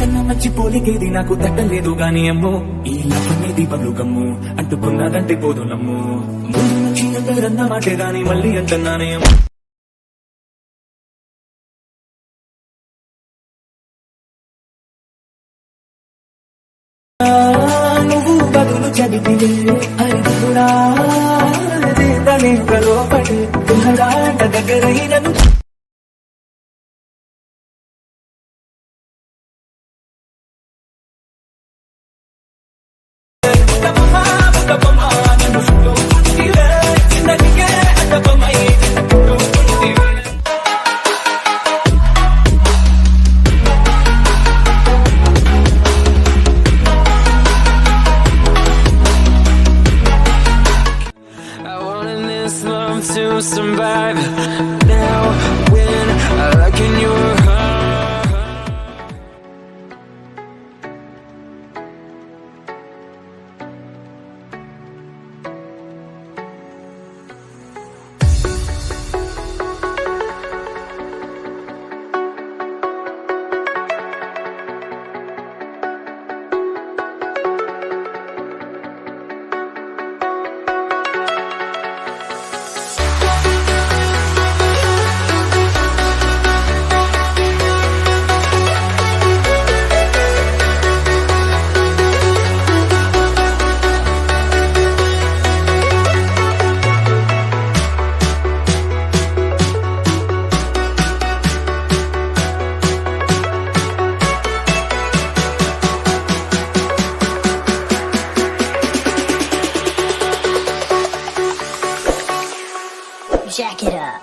నీకన్నా మంచి పోలికేది నాకు తట్టలేదు గాని అమ్మో ఈ లవ్వనేది బలుగమ్ము అంటుకున్నదంటే పోదు నమ్ము ముందు నుంచి అందరన్న మాటే గాని మళ్ళీ అంటున్నానే అమ్ము నువ్వు బదులు చదివితే అరిదుడా లోపడి తుహరాట దగ్గరైనను to survive now when I look in your jack it up.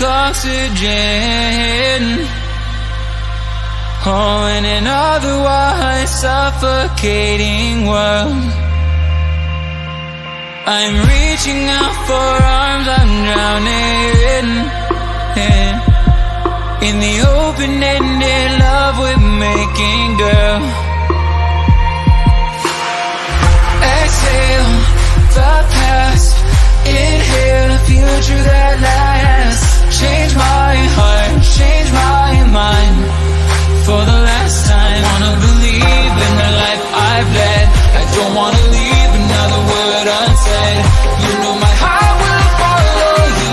Oxygen, oh, in an otherwise suffocating world. I'm reaching out for arms, I'm drowning in the open-ended love we're making, girl. Exhale the past, inhale the future that lasts. Change my heart, change my mind for the last time. Wanna believe in the life I've led. I don't wanna leave another word unsaid. You know my heart will follow you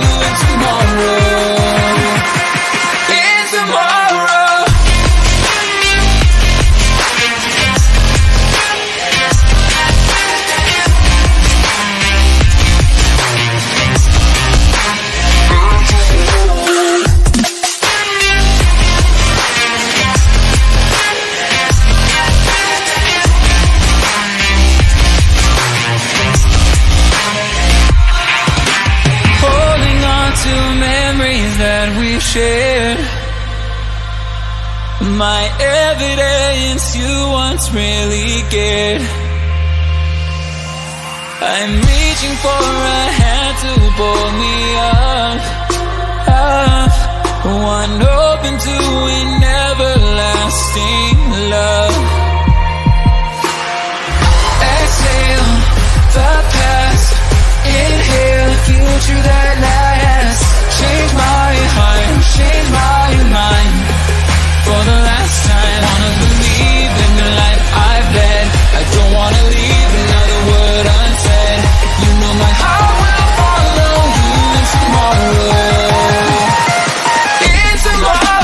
that we shared. My evidence you once really cared. I'm reaching for a hand to pull me up, up. One open to an everlasting love. Exhale the past, inhale the future that lasts. Change my heart, change my mind. For the last time, wanna believe in the life I've led. I don't wanna leave another word unsaid. You know my heart will follow you in tomorrow. In tomorrow.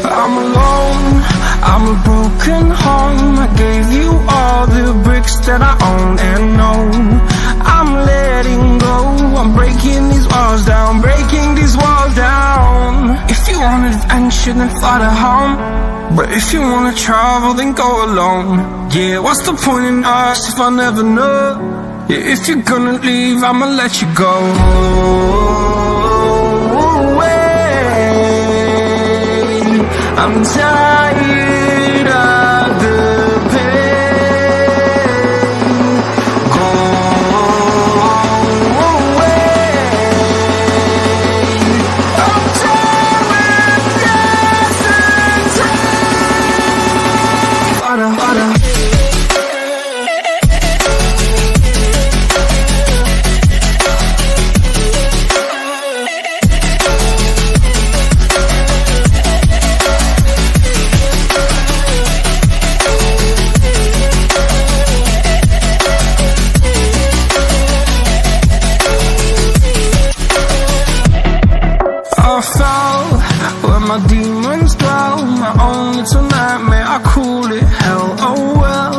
I'm alone, I'm a broken home. I gave you all the bricks that I own and know. I'm letting go, I'm breaking these walls down, breaking these walls down. If you want adventure, then fly to home. But if you wanna travel, then go alone. Yeah, what's the point in us if I never know? Yeah, if you're gonna leave, I'ma let you go. I'm tired of the pain. Go away. I'm tired of yesterday. Harder, harder. I fell where my demons dwell. My own little nightmare, I call it hell. Oh well,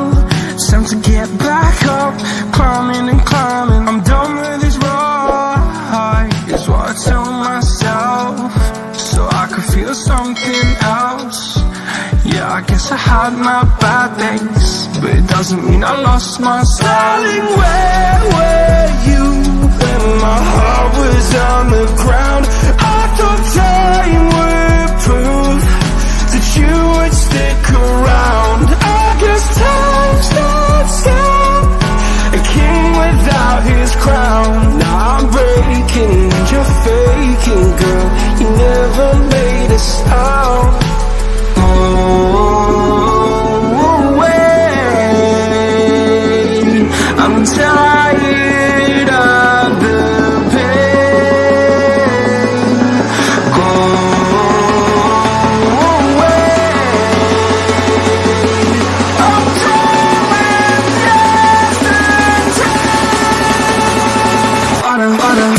it's time to get back up. Climbing and climbing, I'm done with this ride, is what I tell myself, so I could feel something else. Yeah, I guess I had my bad days, but it doesn't mean I lost my style. Darling, where were you when my heart was on the ground? I thought time would prove that you would stick around. I guess time stands still, a king without his crown. Now I'm breaking, you're faking, girl. You never made a sound. Oh, wait, I'm tired of the pain. Go away. I'm tired of yesterday. Harder, harder.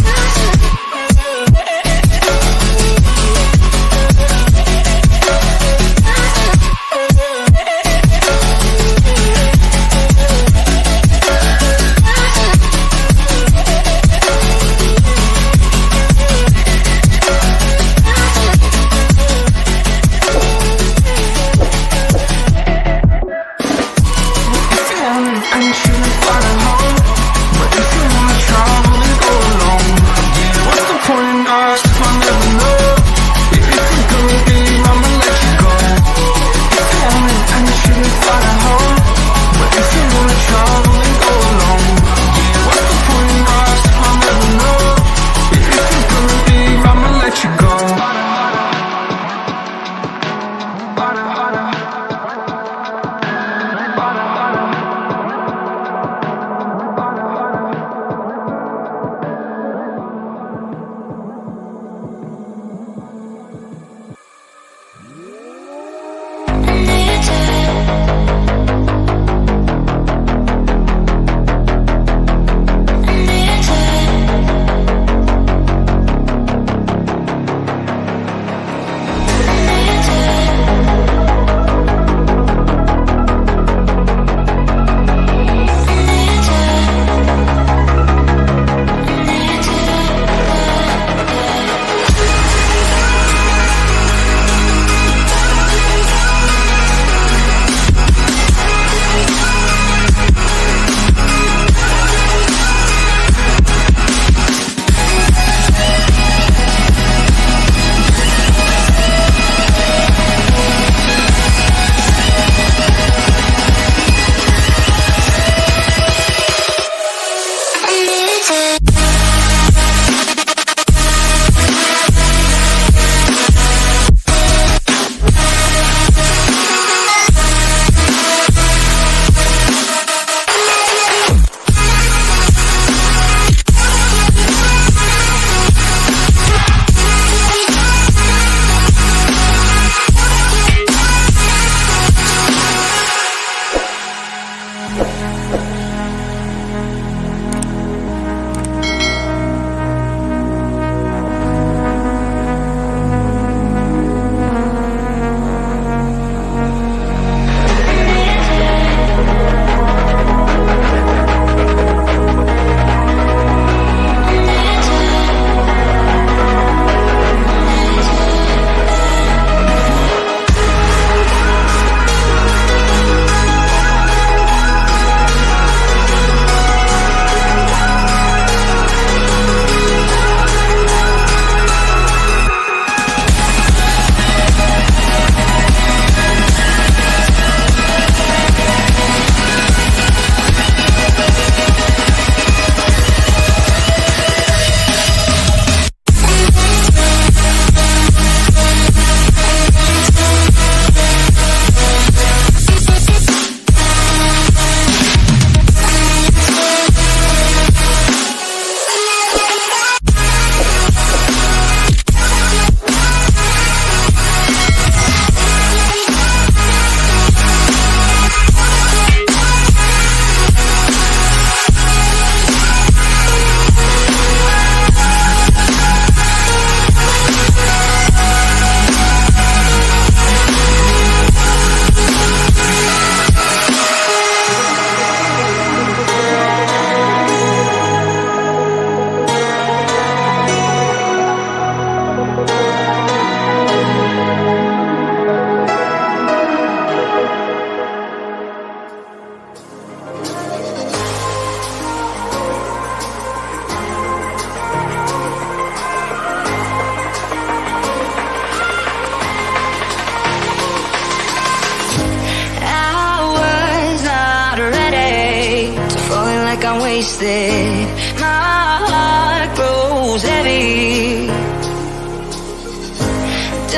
wasted. My heart grows heavy.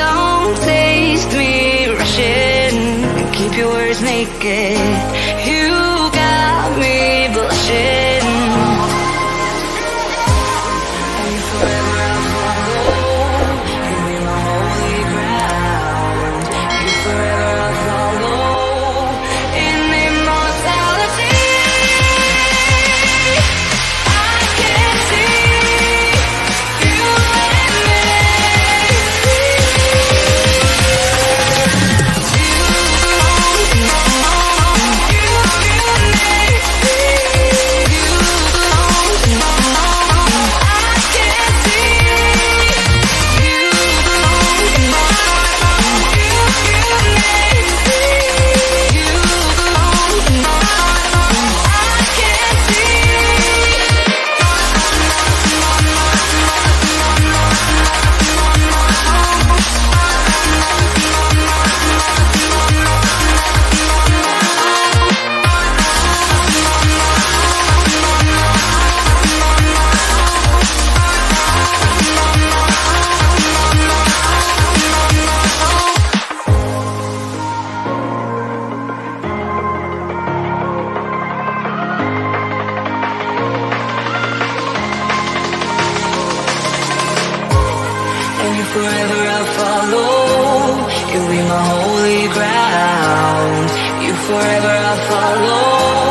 Don't taste me rushing. Keep your words naked. You got me blushing. And forever I'll follow. You be my holy ground. You forever I'll follow. In immortality, I can see you and me. Forever I'll follow. You'll be my holy ground. You forever I'll follow.